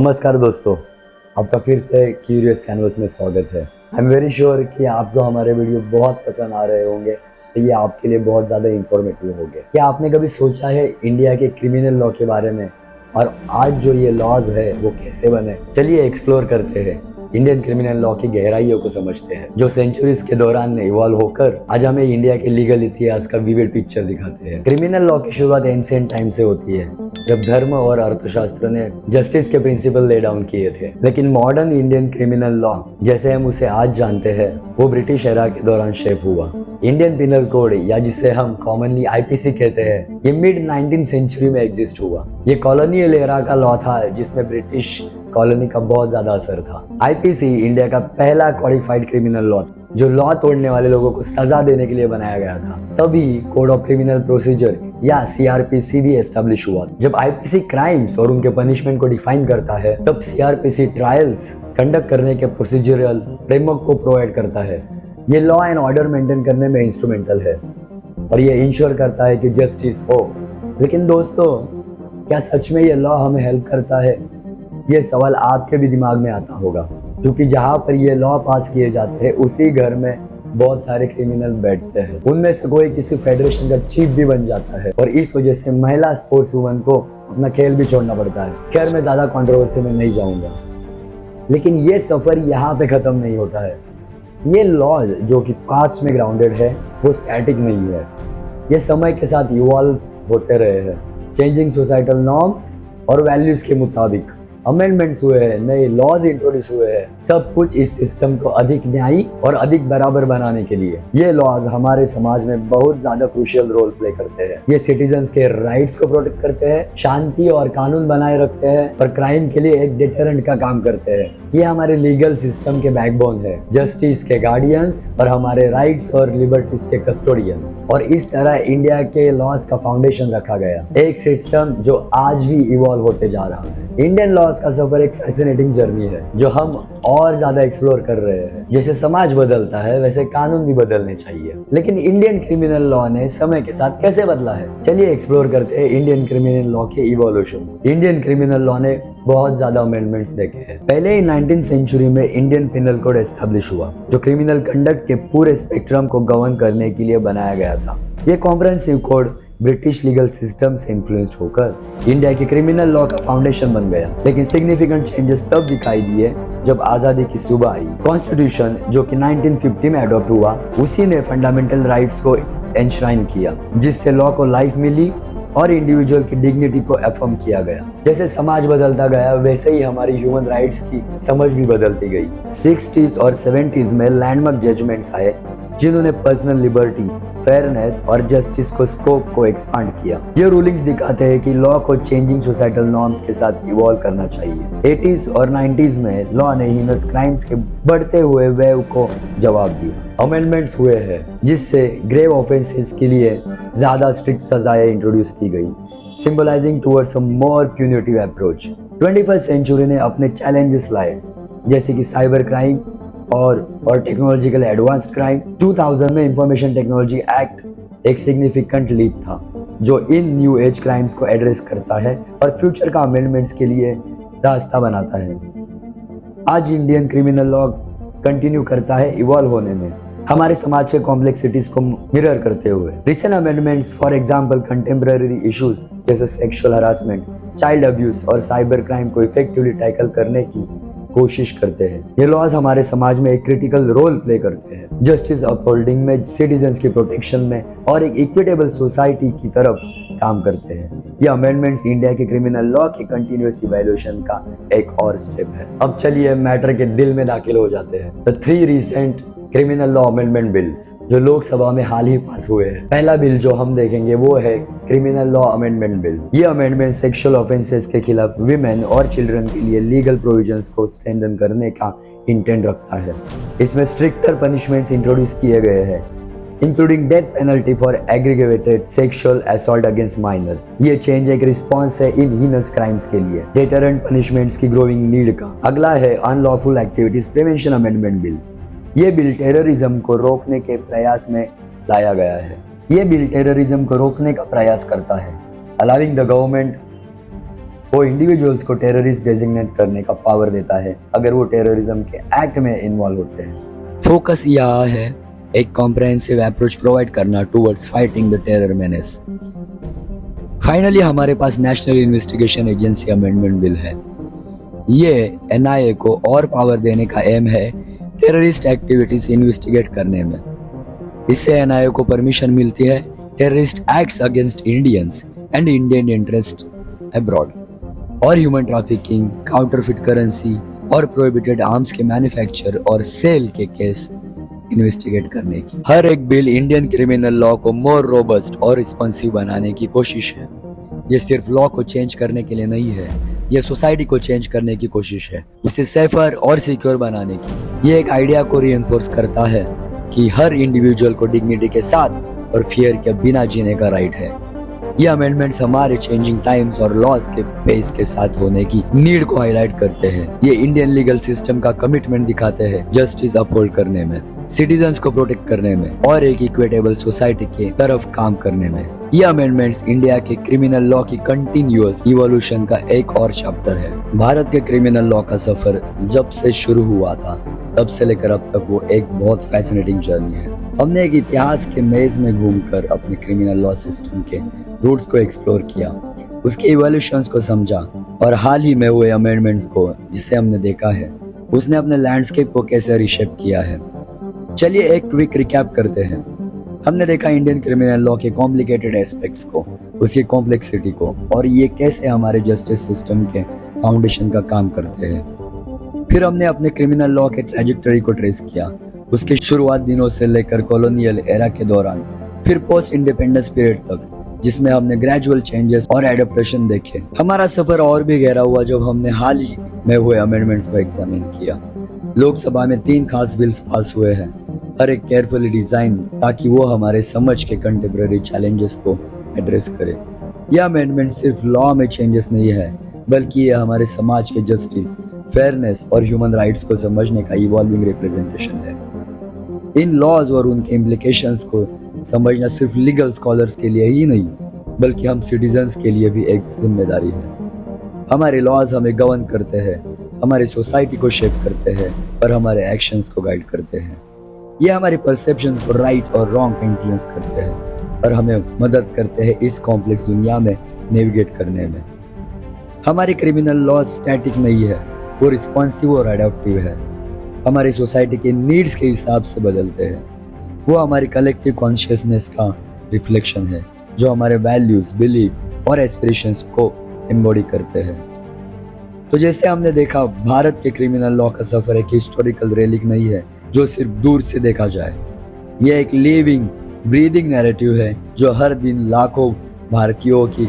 नमस्कार दोस्तों, आपका फिर से क्यूरियस कैनवस में स्वागत है। आई एम वेरी श्योर कि आपको हमारे वीडियो बहुत पसंद आ रहे होंगे, तो ये आपके लिए बहुत ज़्यादा इंफॉर्मेटिव होंगे। क्या आपने कभी सोचा है इंडिया के क्रिमिनल लॉ के बारे में, और आज जो ये लॉज है वो कैसे बने? चलिए एक्सप्लोर करते हैं, इंडियन क्रिमिनल लॉ की गहराइयों को समझते हैं, जो सेंचुरीज के दौरान इवॉल्व होकर आज हमें इंडिया के लीगल इतिहास का विविड पिक्चर दिखाते हैं। क्रिमिनल लॉ की शुरुआत एंशिएंट टाइम से होती है, जब धर्म और अर्थशास्त्र ने जस्टिस के प्रिंसिपल ले डाउन किए थे। लेकिन मॉडर्न इंडियन क्रिमिनल लॉ जैसे हम उसे आज जानते हैं, वो ब्रिटिश एरा के दौरान शेप हुआ। इंडियन पिनल कोड, या जिसे हम कॉमनली आईपीसी कहते हैं, ये मिड 19th सेंचुरी में एग्जिस्ट हुआ। ये कॉलोनियल एरा का लॉ था जिसमें ब्रिटिश कॉलोनी का बहुत ज्यादा असर था। आईपीसी इंडिया का पहला कॉडिफाइड क्रिमिनल लॉ, जो लॉ तोड़ने वाले लोगों को सजा देने के लिए बनाया गया था। तभी कोड ऑफ क्रिमिनल प्रोसीजर या सीआरपीसी भी एस्टेब्लिश हुआ। जब आईपीसी क्राइम्स और उनके पनिशमेंट को डिफाइन करता है, तब सीआरपीसी ट्रायल्स कंडक्ट करने के प्रोसीजरल फ्रेमवर्क को प्रोवाइड करता है। ये लॉ एंड ऑर्डर मेंटेन करने में इंस्ट्रूमेंटल है और ये इंश्योर करता है कि जस्टिस हो। लेकिन दोस्तों, क्या सच में ये लॉ हमें हेल्प करता है? ये सवाल आपके भी दिमाग में आता होगा, क्योंकि जहाँ पर ये लॉ पास किए जाते हैं उसी घर में बहुत सारे क्रिमिनल बैठते हैं। उनमें से कोई किसी फेडरेशन का चीफ भी बन जाता है और इस वजह से महिला स्पोर्ट्स वुमन को अपना खेल भी छोड़ना पड़ता है। खैर, मैं ज्यादा कंट्रोवर्सी में नहीं जाऊंगा, लेकिन ये सफर यहाँ पे खत्म नहीं होता है। ये लॉज जो कि पास्ट में ग्राउंडेड है, वो स्टैटिक नहीं है। ये समय के साथ इवॉल्व होते रहे हैं, चेंजिंग सोसाइटल नॉर्म्स और वैल्यूज के मुताबिक। अमेंडमेंट्स हुए हैं, नए लॉज इंट्रोड्यूस हुए हैं, सब कुछ इस सिस्टम को अधिक न्यायी और अधिक बराबर बनाने के लिए। ये लॉज हमारे समाज में बहुत ज्यादा क्रूशियल रोल प्ले करते हैं। ये सिटीजन्स के राइट्स को प्रोटेक्ट करते हैं, शांति और कानून बनाए रखते हैं और क्राइम के लिए एक डिटरेंट का काम करते हैं। ये हमारे लीगल सिस्टम के बैकबोन है, जस्टिस के गार्डियंस और हमारे राइट्स और लिबर्टीज के कस्टोडियंस। और इस तरह इंडिया के लॉज का फाउंडेशन रखा गया, एक सिस्टम जो आज भी इवॉल्व होते जा रहा है। इंडियन लॉज का सफर एक फैसिनेटिंग जर्नी है, जो हम और ज्यादा एक्सप्लोर कर रहे हैं। जैसे समाज बदलता है, वैसे कानून भी बदलने चाहिए। लेकिन इंडियन क्रिमिनल लॉ ने समय के साथ कैसे बदला है? चलिए एक्सप्लोर करते हैं इंडियन क्रिमिनल लॉ के इवोल्यूशन। इंडियन क्रिमिनल लॉ ने बहुत ज्यादा अमेंडमेंट्स देखे हैं। पहले ही 19th सेंचुरी में इंडियन पिनल कोड एस्टेब्लिश हुआ, जो क्रिमिनल कंडक्ट के पूरे स्पेक्ट्रम को गवर्न करने के लिए बनाया गया था। ये comprehensive code British legal system से इन्फ्लुएंस्ड होकर इंडिया के क्रिमिनल लॉ का फाउंडेशन बन गया। लेकिन सिग्निफिकेंट चेंजेस तब दिखाई दिए जब आजादी की सुबह आई। कॉन्स्टिट्यूशन, जो कि 1950 में अडॉप्ट हुआ, उसी ने फंडामेंटल राइट्स को एनश्राइन किया, जिससे लॉ को लाइफ मिली और इंडिविजुअल की डिग्निटी को अफर्म किया गया। जैसे समाज बदलता गया, वैसे ही हमारी ह्यूमन राइट्स की समझ भी बदलती गई। 60s और 70s में लैंडमार्क जजमेंट्स आए, जिन्होंने पर्सनल लिबर्टी, फेयरनेस और जस्टिस को स्कोप को एक्सपांड किया। ये रूलिंग्स दिखाते हैं कि लॉ को चेंजिंग सोसाइटल नॉर्म्स के साथ इवॉल्व करना चाहिए। 80s और 90s में लॉ ने हीनस क्राइम्स के बढ़ते हुए वेव को जवाब दिया। अमेंडमेंट्स हुए हैं, जिससे ग्रेव ऑफेंसेस के लिए ज्यादा स्ट्रिक्ट सजाएं इंट्रोड्यूस की गई, symbolising towards a more punitive approach. 21st century ने अपने चैलेंजेस लाए, जैसे कि साइबर क्राइम और टेक्नोलॉजिकल एडवांस्ड क्राइम। 2000 में इंफॉर्मेशन टेक्नोलॉजी एक्ट एक सिग्निफिकेंट लीप था, जो इन न्यू एज क्राइम्स को एड्रेस करता है और फ्यूचर का अमेंडमेंट्स के लिए रास्ता बनाता है। आज इंडियन क्रिमिनल लॉ कंटिन्यू करता है इवॉल्व होने में, हमारे समाज के कॉम्प्लेक्सिटीज को मिरर करते हुए। Recent amendments, for example contemporary issues जैसे सेक्सुअल हरासमेंट, चाइल्ड अब्यूज और साइबर क्राइम को इफेक्टिवली टैकल करने की कोशिश करते हैं। ये लॉज हमारे समाज में एक क्रिटिकल रोल प्ले करते हैं, जस्टिस अपहोल्डिंग में, सिटीजन्स की प्रोटेक्शन में और एक इक्विटेबल सोसाइटी की तरफ काम करते हैं। ये अमेंडमेंट्स इंडिया के क्रिमिनल लॉ की कंटिन्यूअस इवैल्यूएशन का एक और स्टेप है। अब चलिए मैटर के दिल में दाखिल हो जाते हैं। The 3 recent criminal law amendment bills जो लोकसभा में हाल ही पास हुए हैं। पहला बिल जो हम देखेंगे वो है क्रिमिनल लॉ अमेंडमेंट बिल। ये अमेंडमेंट सेक्सुअल ऑफेंसेस के खिलाफ विमेन और चिल्ड्रन के लिए लीगल प्रोविजंस को स्ट्रेंथन करने का इंटेंट रखता है। इसमें स्ट्रिक्टर पनिशमेंट्स इंट्रोड्यूस किए गए हैं, including death penalty for aggregated sexual assault against minors. ये चेंज एक रिस्पॉन्स है इन हीनस क्राइम्स के लिए, डेटरेंट पनिशमेंट्स की ग्रोइंग नीड का। अगला है unlawful activities prevention amendment bill. ये बिल टेररिज्म को रोकने के प्रयास में लाया गया है। ये बिल टेररिज्म को रोकने का प्रयास करता है, अलाउइंग द गवर्नमेंट वो इंडिविजुअल्स को टेररिस्ट डेजिग्नेट करने का पावर देता है अगर वो टेररिज्म के एक्ट में इन्वॉल्व होते हैं। फोकस यहाँ है एक कॉम्प्रहेंसिव अप्रोच प्रोवाइड करना towards fighting the terror menace. Finally हमारे पास National Investigation Agency Amendment Bill है। ये एनआईए को और पावर देने का एम है टेररिस्ट एक्टिविटीज इन्वेस्टिगेट करने में। इससे एनआईए को परमिशन मिलती है terrorist acts against Indians and Indian interest abroad और ह्यूमन ट्रैफिकिंग, काउंटरफिट करेंसी और प्रोहिबिटेड आर्म्स के मैन्युफैक्चर और सेल के केस इन्वेस्टिगेट करने की। हर एक बिल इंडियन क्रिमिनल लॉ को मोर रोबस्ट और रिस्पॉन्सिव बनाने की कोशिश है। ये सिर्फ लॉ को चेंज करने के लिए नहीं है, ये सोसाइटी को चेंज करने की कोशिश है, उसे सेफर और सिक्योर बनाने की। ये एक आइडिया को रीइंफोर्स करता है कि हर इंडिविजुअल को डिग्निटी के साथ और फियर के बिना जीने का राइट है। ये अमेंडमेंट्स हमारे चेंजिंग टाइम्स और लॉज के पेस के साथ होने की नीड को हाईलाइट करते हैं। ये इंडियन लीगल सिस्टम का कमिटमेंट दिखाते हैं जस्टिस अपहोल्ड करने में, सिटीजन्स को प्रोटेक्ट करने में और एक इक्विटेबल सोसाइटी के तरफ काम करने में। ये अमेंडमेंट्स इंडिया के क्रिमिनल लॉ की कंटिन्यूअस इवोल्यूशन का एक और चैप्टर है। भारत के क्रिमिनल लॉ का सफर जब से शुरू हुआ था तब से लेकर अब तक वो एक बहुत फैसिनेटिंग जर्नी है। हमने एक इतिहास के मेज में घूमकर अपने क्रिमिनल लॉ सिस्टम के रूट्स को एक्सप्लोर किया, उसके इवोल्यूशंस को समझा और हाल ही में हुए अमेंडमेंट्स को जिसे हमने देखा है उसने अपने लैंडस्केप को कैसे रिशेप किया है। चलिए एक क्विक रिकैप करते हैं। हमने देखा इंडियन क्रिमिनल लॉ के कॉम्प्लिकेटेड एस्पेक्ट्स को, उसकी कॉम्प्लेक्सिटी को और ये कैसे हमारे जस्टिस सिस्टम के फाउंडेशन का काम करते हैं। फिर हमने अपने क्रिमिनल लॉ के ट्रैजेक्टरी को ट्रेस किया, उसके शुरुआत दिनों से लेकर कॉलोनियल एरा के दौरान, फिर पोस्ट इंडिपेंडेंस पीरियड तक, जिसमें हमने ग्रेजुअल चेंजेस और एडेप्टेशन देखे। हमारा सफर और भी गहरा हुआ जब हमने हाल ही में हुए अमेंडमेंट्स को एग्जामिन किया। लोकसभा में 3 खास बिल्स पास हुए हैं, हर एक केयरफुली डिजाइन ताकि वो हमारे समझ के कंटेम्परेरी चैलेंजेस को एड्रेस करे। यह अमेंडमेंट सिर्फ लॉ में चेंजेस नहीं है, बल्कि ये हमारे समाज के जस्टिस, फेयरनेस और ह्यूमन राइट्स को समझने का इवॉल्विंग रिप्रेजेंटेशन है। इन लॉज और उनके इम्प्लीकेशंस को समझना सिर्फ लीगल स्कॉलर्स के लिए ही नहीं, बल्कि हम सिटीजन्स के लिए भी एक जिम्मेदारी है। हमारे लॉज हमें गवर्न करते हैं, हमारी सोसाइटी को शेप करते हैं और हमारे एक्शंस को गाइड करते हैं। ये हमारी परसेप्शन को राइट और रॉन्ग का इन्फ्लुएंस करते हैं और हमें मदद करते हैं इस कॉम्प्लेक्स दुनिया में नेविगेट करने में। हमारी क्रिमिनल लॉ स्टैटिक नहीं है, वो रिस्पॉन्सिव और अडैप्टिव है। हमारी सोसाइटी के नीड्स के हिसाब से बदलते हैं। वो हमारी कलेक्टिव कॉन्शियसनेस का रिफ्लेक्शन है जो हमारे वैल्यूज, बिलीफ और एस्पिरेशंस को एम्बॉडी करते हैं। तो जैसे हमने देखा, भारत के क्रिमिनल लॉ का सफर एक हिस्टोरिकल रेलिक नहीं है जो सिर्फ दूर से देखा जाए। यह एक लिविंग, ब्रीदिंग नैरेटिव है जो हर दिन लाखों भारतीयों की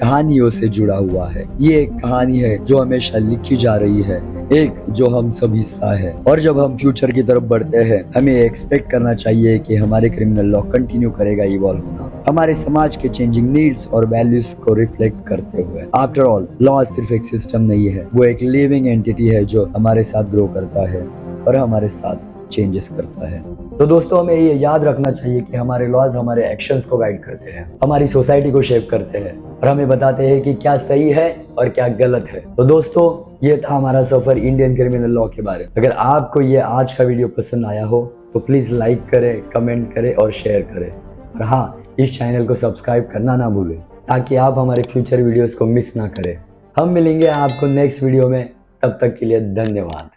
कहानियों से जुड़ा हुआ है। ये एक कहानी है जो हमेशा लिखी जा रही है, एक जो हम सब हिस्सा है। और जब हम फ्यूचर की तरफ बढ़ते हैं, हमें एक्सपेक्ट करना चाहिए कि हमारे क्रिमिनल लॉ कंटिन्यू करेगा इवॉल्व होना, हमारे समाज के चेंजिंग नीड्स और वैल्यूज को रिफ्लेक्ट करते हुए। आफ्टर ऑल, लॉ सिर्फ एक सिस्टम नहीं है, वो एक लिविंग एंटिटी है जो हमारे साथ ग्रो करता है और हमारे साथ चेंजेस करता है। तो दोस्तों, हमें ये याद रखना चाहिए कि हमारे लॉज हमारे एक्शंस को गाइड करते हैं, हमारी सोसाइटी को शेप करते हैं और हमें बताते हैं कि क्या सही है और क्या गलत है। तो दोस्तों, ये था हमारा सफर इंडियन क्रिमिनल लॉ के बारे में। अगर आपको ये आज का वीडियो पसंद आया हो तो प्लीज लाइक करें, कमेंट करें और शेयर करें। और हाँ, इस चैनल को सब्सक्राइब करना ना भूलें ताकि आप हमारे फ्यूचर वीडियोस को मिस ना करें। हम मिलेंगे आपको नेक्स्ट वीडियो में, तब तक के लिए धन्यवाद।